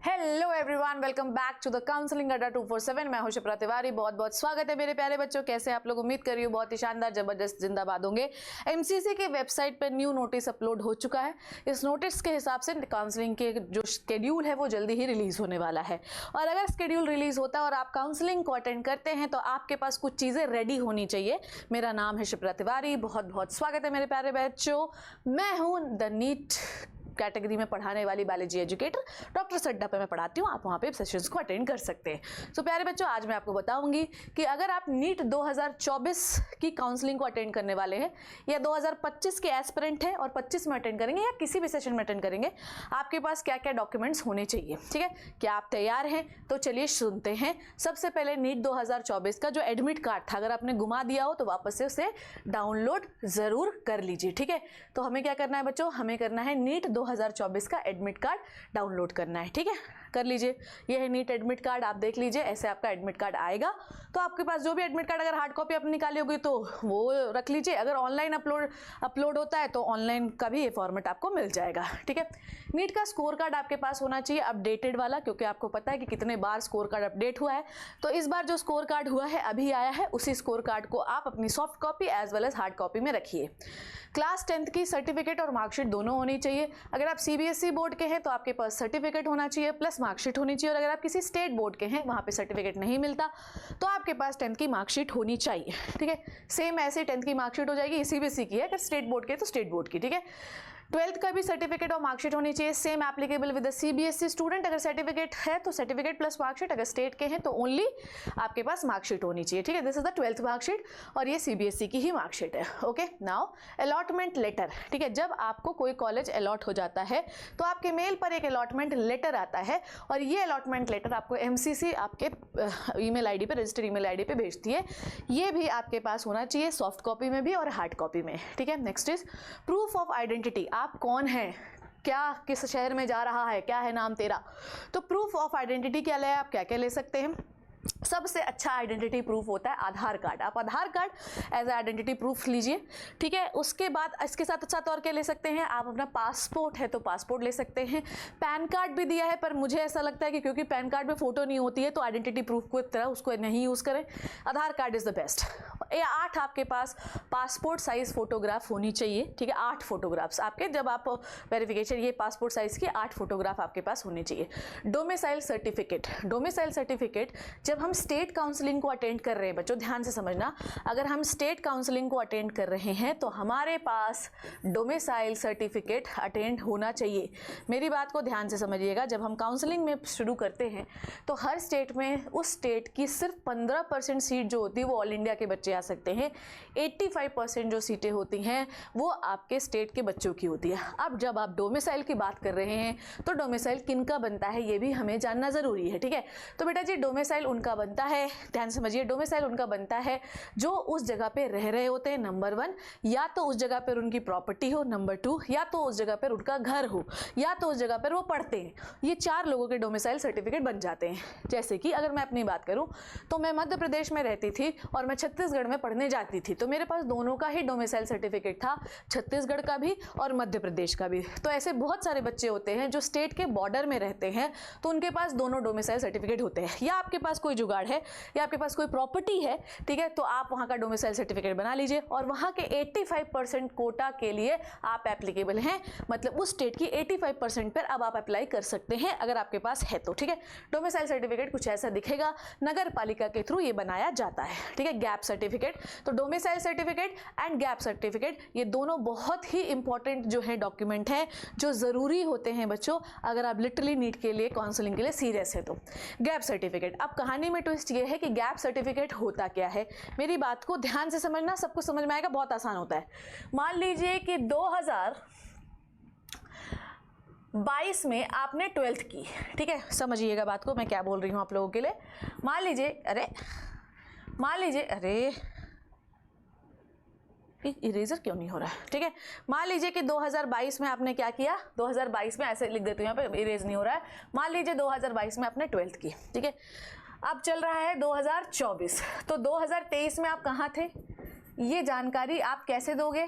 Hello everyone, welcome back to the counselling Adda 247। मैं हूं शिप्रा तिवारी। बहुत बहुत स्वागत है मेरे प्यारे बच्चों। कैसे आप लोग? उम्मीद कर रही हूँ बहुत ही शानदार जबरदस्त जिंदाबाद होंगे। एमसीसी की वेबसाइट पर न्यू नोटिस अपलोड हो चुका है। इस नोटिस के हिसाब से काउंसलिंग के जो शेड्यूल है वो जल्दी ही रिलीज होने वाला है। और अगर शेड्यूल रिलीज होता है और आप काउंसलिंग को अटेंड करते हैं तो आपके पास कुछ चीजें रेडी होनी चाहिए। मेरा नाम है शिप्रा तिवारी। बहुत बहुत स्वागत है मेरे प्यारे बच्चों। मैं हूँ द नीट कैटेगरी में पढ़ाने वाली बायोलॉजी एजुकेटर डॉक्टर सड्डा पे मैं पढ़ाती हूँ। आप वहाँ पे सेशंस को अटेंड कर सकते हैं। तो प्यारे बच्चों, आज मैं आपको बताऊंगी कि अगर आप नीट 2024 की काउंसलिंग को अटेंड करने वाले हैं या 2025 के एस्पिरेंट हैं और 25 में अटेंड करेंगे या किसी भी सेशन में अटेंड करेंगे, आपके पास क्या क्या डॉक्यूमेंट्स होने चाहिए। ठीक है, क्या आप तैयार हैं? तो चलिए सुनते हैं। सबसे पहले नीट 2024 का जो एडमिट कार्ड था, अगर आपने गुमा दिया हो तो वापस से उसे डाउनलोड जरूर कर लीजिए। ठीक है, तो हमें क्या करना है बच्चों? हमें करना है नीट 2024 का एडमिट कार्ड डाउनलोड करना है। ठीक है, कर लीजिए। ये है नीट एडमिट कार्ड, आप देख लीजिए। ऐसे आपका एडमिट कार्ड आएगा। तो आपके पास जो भी एडमिट कार्ड अगर हार्ड कॉपी अपनी निकाली होगी तो वो रख लीजिए। अगर ऑनलाइन अपलोड होता है तो ऑनलाइन का भी ये फॉर्मेट आपको मिल जाएगा। ठीक है, नीट का स्कोर कार्ड आपके पास होना चाहिए अपडेटेड वाला, क्योंकि आपको पता है कि कितने बार स्कोर कार्ड अपडेट हुआ है। तो इस बार जो स्कोर कार्ड हुआ है, अभी आया है, उसी स्कोर कार्ड को आप अपनी soft copy as well as hard copy में रखिए। क्लास 10th की सर्टिफिकेट और मार्कशीट दोनों होनी चाहिए। अगर आप सीबीएसई बोर्ड के हैं तो आपके पास सर्टिफिकेट होना चाहिए प्लस मार्कशीट होनी चाहिए। और अगर आप किसी स्टेट बोर्ड के हैं, वहां पे सर्टिफिकेट नहीं मिलता, तो आपके पास 10th की मार्कशीट होनी चाहिए। ठीक है, सेम ऐसे 10th की मार्कशीट हो जाएगी। सीबीएसई की है, अगर स्टेट बोर्ड के तो स्टेट बोर्ड की। ठीक है, 12th का भी सर्टिफिकेट और मार्कशीट होनी चाहिए। Same applicable with the CBSE student. अगर सर्टिफिकेट है तो सर्टिफिकेट प्लस मार्कशीट, अगर स्टेट के हैं तो ओनली आपके पास मार्कशीट होनी चाहिए। ठीक है, this is the 12th marksheet और ये सीबीएसई की ही मार्कशीट है। Okay, now allotment letter. ठीक है, जब आपको कोई कॉलेज अलॉट हो जाता है तो आपके मेल पर एक अलॉटमेंट लेटर आता है और ये अलॉटमेंट लेटर आपको एमसीसी आपके ईमेल आईडी पे, रजिस्टर्ड ईमेल आईडी पे भेजती है। ये भी आपके पास होना चाहिए, सॉफ्ट कॉपी में भी और हार्ड कॉपी में। ठीक है, next is proof of identity. आप कौन है, क्या किस शहर में जा रहा है, क्या है नाम तेरा। तो प्रूफ ऑफ आइडेंटिटी क्या ले, आप क्या क्या ले सकते हैं? सबसे अच्छा आइडेंटिटी प्रूफ होता है आधार कार्ड। आप Aadhaar card as a identity proof लीजिए। ठीक है, उसके बाद इसके साथ अच्छा और क्या ले सकते हैं आप? अपना पासपोर्ट है तो पासपोर्ट ले सकते हैं। पैन कार्ड भी दिया है, पर मुझे ऐसा लगता है कि क्योंकि पैन कार्ड में फोटो नहीं होती है तो आइडेंटिटी प्रूफ को तरह उसको नहीं यूज करें। आधार कार्ड इज द बेस्ट। 8 आपके पास पासपोर्ट साइज फोटोग्राफ होनी चाहिए। ठीक है, 8 फोटोग्राफ्स आपके, जब आप वेरिफिकेशन, ये पासपोर्ट साइज की 8 फोटोग्राफ आपके पास होने चाहिए। Domicile certificate. डोमिसाइल सर्टिफिकेट जब हम स्टेट काउंसलिंग को अटेंड कर रहे हैं बच्चों, ध्यान से समझना, अगर हम स्टेट काउंसलिंग को अटेंड कर रहे हैं तो हमारे पास डोमिसाइल सर्टिफिकेट अटेंड होना चाहिए। मेरी बात को ध्यान से समझिएगा। जब हम काउंसलिंग में शुरू करते हैं तो हर स्टेट में उस स्टेट की सिर्फ 15% सीट जो होती है वो ऑल इंडिया के बच्चे आ सकते हैं। 85% जो सीटें होती हैं वो आपके स्टेट के बच्चों की होती है। अब जब आप डोमिसाइल की बात कर रहे हैं तो डोमिसाइल किन का बनता है ये भी हमें जानना जरूरी है। ठीक है, तो बेटा जी डोमिसाइल उनका बनता है, ध्यान समझिए, डोमिसाइल उनका बनता है जो उस जगह पे रह रहे होते हैं, नंबर 1, या तो उस जगह पर उनकी प्रॉपर्टी हो, नंबर 2, या तो उस जगह पर उनका घर हो, या तो उस जगह पर वो पढ़ते हैं। ये 4 लोगों के डोमिसाइल सर्टिफिकेट बन जाते हैं। जैसे कि अगर मैं अपनी बात करूं तो मैं मध्य प्रदेश में रहती थी और मैं छत्तीसगढ़ में पढ़ने जाती थी, तो मेरे पास दोनों का ही डोमिसाइल सर्टिफिकेट था, छत्तीसगढ़ का भी और मध्य प्रदेश का भी। तो ऐसे बहुत सारे बच्चे होते हैं जो स्टेट के बॉर्डर में रहते हैं, तो उनके पास दोनों डोमिसाइल सर्टिफिकेट होते हैं। या आपके पास कोई जुगाड़ है या आपके पास कोई प्रॉपर्टी है, ठीक है, तो आप वहां का डोमिसाइल सर्टिफिकेट बना लीजिए और वहां के 85% कोटा के लिए आप एप्लीकेबल हैं। मतलब उस स्टेट की 85% पर अब आप अप्लाई कर सकते हैं अगर आपके पास है तो। ठीक है, डोमिसाइल सर्टिफिकेट कुछ ऐसा दिखेगा, नगर पालिका के थ्रू ये बनाया जाता है। ठीक है, गैप सर्टिफिकेट। तो domicile certificate and gap certificate ये दोनों बहुत ही इंपॉर्टेंट जो है डॉक्यूमेंट हैं, जो जरूरी होते हैं बच्चों अगर आप लिटरली नीट के लिए, काउंसलिंग के लिए सीरियस है तो। गैप सर्टिफिकेट, अब कहानी में ट्विस्ट ये है कि गैप सर्टिफिकेट होता क्या है। मेरी बात को ध्यान से समझना, सबको समझ में आएगा, बहुत आसान होता है। मान लीजिए कि 2022 में आपने 12th की। ठीक है, समझिएगा बात को, मैं क्या बोल रही हूं आप लोगों के लिए। मान लीजिए इरेजर क्यों नहीं हो रहा है? ठीक है, मान लीजिए कि 2022 में आपने क्या किया, 2022 में, ऐसे लिख देती हूँ यहाँ पे, इरेज नहीं हो रहा है। मान लीजिए 2022 में आपने 12th की। ठीक है, अब चल रहा है 2024, तो 2023 में आप कहाँ थे, ये जानकारी आप कैसे दोगे?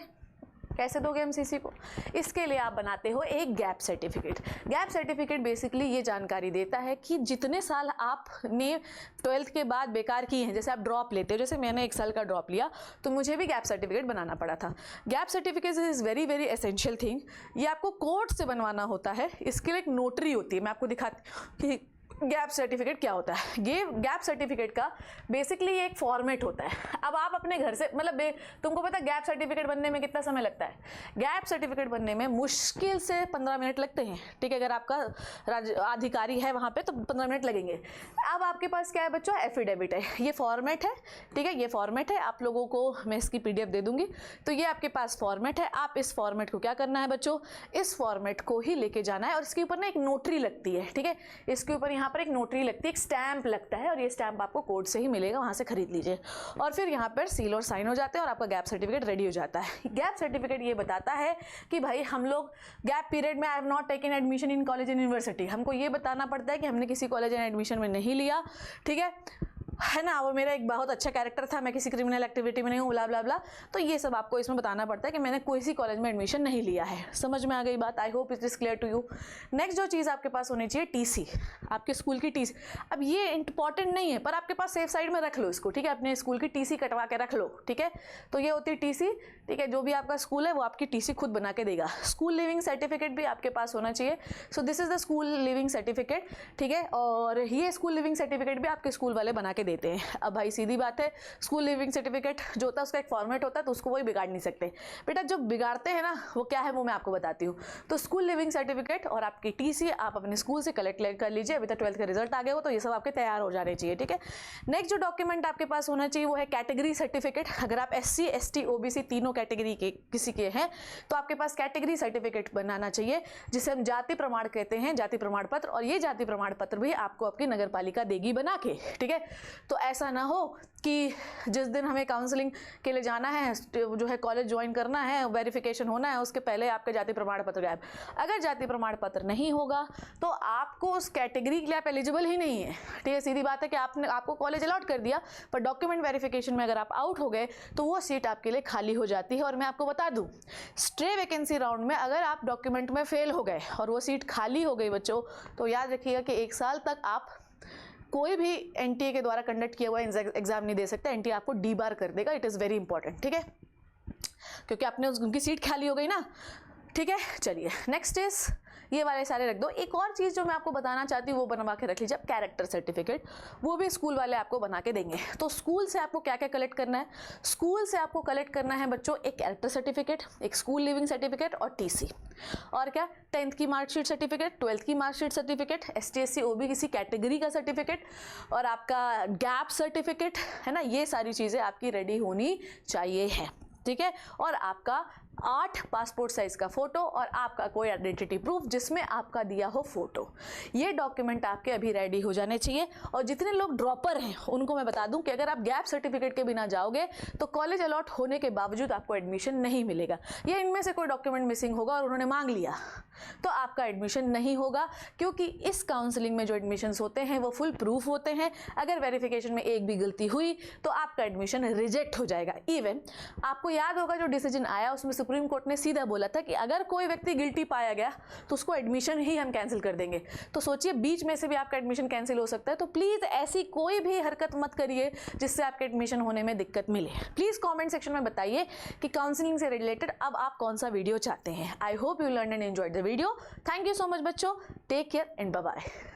कैसे दोगे एमसीसी को? इसके लिए आप बनाते हो एक gap certificate. Gap certificate basically ये जानकारी देता है कि जितने साल आपने 12th के बाद बेकार किए हैं, जैसे आप ड्रॉप लेते हो, जैसे मैंने 1 साल का ड्रॉप लिया तो मुझे भी गैप सर्टिफिकेट बनाना पड़ा था। Gap certificate is very very essential thing. ये आपको कोर्ट से बनवाना होता है, इसके लिए एक नोटरी होती है। मैं आपको दिखाती हूँ कि गैप सर्टिफिकेट क्या होता है। गैप सर्टिफिकेट का बेसिकली एक फॉर्मेट होता है। अब आप अपने घर से मतलब तुमको पता है गैप सर्टिफिकेट बनने में कितना समय लगता है? गैप सर्टिफिकेट बनने में मुश्किल से 15 मिनट लगते हैं, ठीक है। अगर आपका अधिकारी है वहाँ पे तो 15 मिनट लगेंगे। अब आपके पास क्या है बच्चों? एफिडेविट है, ये फॉर्मेट है, ठीक है। ये फॉर्मेट है, आप लोगों को मैं इसकी PDF दे दूंगी। तो ये आपके पास फॉर्मेट है। आप इस फॉर्मेट को क्या करना है बच्चों? इस फॉर्मेट को ही लेके जाना है और इसके ऊपर ना एक नोटरी लगती है, ठीक है। इसके ऊपर यहाँ पर एक नोटरी लगती है, एक स्टैंप लगता है और ये स्टैंप आपको कोर्ट से ही मिलेगा, वहां से खरीद लीजिए। और फिर यहाँ पर सील और साइन हो जाते हैं और आपका गैप सर्टिफिकेट रेडी हो जाता है। गैप सर्टिफिकेट ये बताता है कि भाई हम लोग गैप पीरियड में I have not taken admission in college and university. हमको ये बताना पड़ता है कि हमने किसी कॉलेज एंड एडमिशन में नहीं लिया, ठीक है ना। वो मेरा एक बहुत अच्छा कैरेक्टर था, मैं किसी क्रिमिनल एक्टिविटी में नहीं हूँ, ब्ला ब्ला ब्ला। तो ये सब आपको इसमें बताना पड़ता है कि मैंने किसी कॉलेज में एडमिशन नहीं लिया है। समझ में आ गई बात? I hope it is clear to you. Next जो चीज़ आपके पास होनी चाहिए, TC, आपके स्कूल की TC। अब ये इंपॉर्टेंट नहीं है पर आपके पास सेफ साइड में रख लो इसको, ठीक है। अपने स्कूल की TC कटवा के रख लो, ठीक है। तो ये होती है TC, ठीक है। जो भी आपका स्कूल है वो आपकी TC खुद बना के देगा। स्कूल लिविंग सर्टिफिकेट भी आपके पास होना चाहिए। So this is the school leaving certificate, ठीक है। और ये स्कूल लिविंग सर्टिफिकेट भी आपके स्कूल वाले बना के देते हैं। अब भाई सीधी बात है, स्कूल लिविंग सर्टिफिकेट जो होता है उसका एक फॉर्मेट होता है, तो उसको वही बिगाड़ नहीं सकते। बेटा जो बिगाड़ते हैं ना वो क्या है वो मैं आपको बताती हूँ। तो स्कूल लिविंग सर्टिफिकेट और आपकी TC आप अपने स्कूल से कलेक्ट कर लीजिए। अभी तक 12th का रिजल्ट आ गया हो तो ये सब आपके तैयार हो जाने चाहिए, ठीक है। नेक्स्ट जो डॉक्यूमेंट आपके पास होना चाहिए वो है कैटेगरी सर्टिफिकेट। अगर आप SC ST OBC तीनों कैटेगरी के किसी के हैं तो आपके पास कैटेगरी सर्टिफिकेट बनाना चाहिए, जिसे हम जाति प्रमाण कहते हैं, जाति प्रमाण पत्र। और ये जाति प्रमाण पत्र भी आपको आपकी नगर पालिका देगी बना के, ठीक है। तो ऐसा ना हो कि जिस दिन हमें काउंसलिंग के लिए जाना है, जो है कॉलेज ज्वाइन करना है, वेरिफिकेशन होना है, उसके पहले आपका जाति प्रमाण पत्र गायब। अगर जाति प्रमाण पत्र नहीं होगा तो आपको उस कैटेगरी के लिए आप एलिजिबल ही नहीं है, ठीक है। सीधी बात है कि आपको कॉलेज अलॉट कर दिया पर डॉक्यूमेंट वेरिफिकेशन में अगर आप आउट हो गए तो वो सीट आपके लिए खाली हो जाती है। और मैं आपको बता दूं, स्ट्रे वैकेंसी राउंड में अगर आप डॉक्यूमेंट में फेल हो गए और वो सीट खाली हो गई बच्चों, तो याद रखिएगा कि 1 साल तक आप कोई भी NTA के द्वारा कंडक्ट किया हुआ एग्जाम नहीं दे सकते। NTA आपको डीबार कर देगा। इट इज़ वेरी इंपॉर्टेंट, ठीक है, क्योंकि आपने उनकी सीट खाली हो गई ना, ठीक है। चलिए नेक्स्ट इज ये वाले सारे रख दो। एक और चीज़ जो मैं आपको बताना चाहती हूँ वो बनवा के रख लीजिए। अब कैरेक्टर सर्टिफिकेट वो भी स्कूल वाले आपको बना के देंगे। तो स्कूल से आपको क्या क्या कलेक्ट करना है? स्कूल से आपको कलेक्ट करना है बच्चों एक कैरेक्टर सर्टिफिकेट, एक स्कूल लिविंग सर्टिफिकेट और TC। और क्या? 10th की मार्कशीट सर्टिफिकेट, 12th की marksheet certificate, ST SC OB किसी कैटेगरी का सर्टिफिकेट और आपका गैप सर्टिफिकेट, है ना। ये सारी चीज़ें आपकी रेडी होनी चाहिए है, ठीक है। और आपका 8 पासपोर्ट साइज का फोटो और आपका कोई आइडेंटिटी प्रूफ जिसमें आपका दिया हो फोटो, ये डॉक्यूमेंट आपके अभी रेडी हो जाने चाहिए। और जितने लोग ड्रॉपर हैं उनको मैं बता दूं कि अगर आप गैप सर्टिफिकेट के बिना जाओगे तो कॉलेज अलॉट होने के बावजूद आपको एडमिशन नहीं मिलेगा। या इनमें से कोई डॉक्यूमेंट मिसिंग होगा और उन्होंने मांग लिया तो आपका एडमिशन नहीं होगा, क्योंकि इस काउंसलिंग में जो एडमिशन्स होते हैं वो फुल प्रूफ होते हैं। अगर वेरिफिकेशन में एक भी गलती हुई तो आपका एडमिशन रिजेक्ट हो जाएगा। इवन आपको याद होगा जो डिसीजन आया उसमें सुप्रीम कोर्ट ने सीधा बोला था कि अगर कोई व्यक्ति गिल्टी पाया गया तो उसको एडमिशन ही हम कैंसिल कर देंगे। तो सोचिए बीच में से भी आपका एडमिशन कैंसिल हो सकता है। तो प्लीज़ ऐसी कोई भी हरकत मत करिए जिससे आपके एडमिशन होने में दिक्कत मिले। प्लीज़ कमेंट सेक्शन में बताइए कि काउंसलिंग से रिलेटेड अब आप कौन सा वीडियो चाहते हैं। I hope you learn and enjoyed the video. Thank you so much बच्चों, take care and bye bye.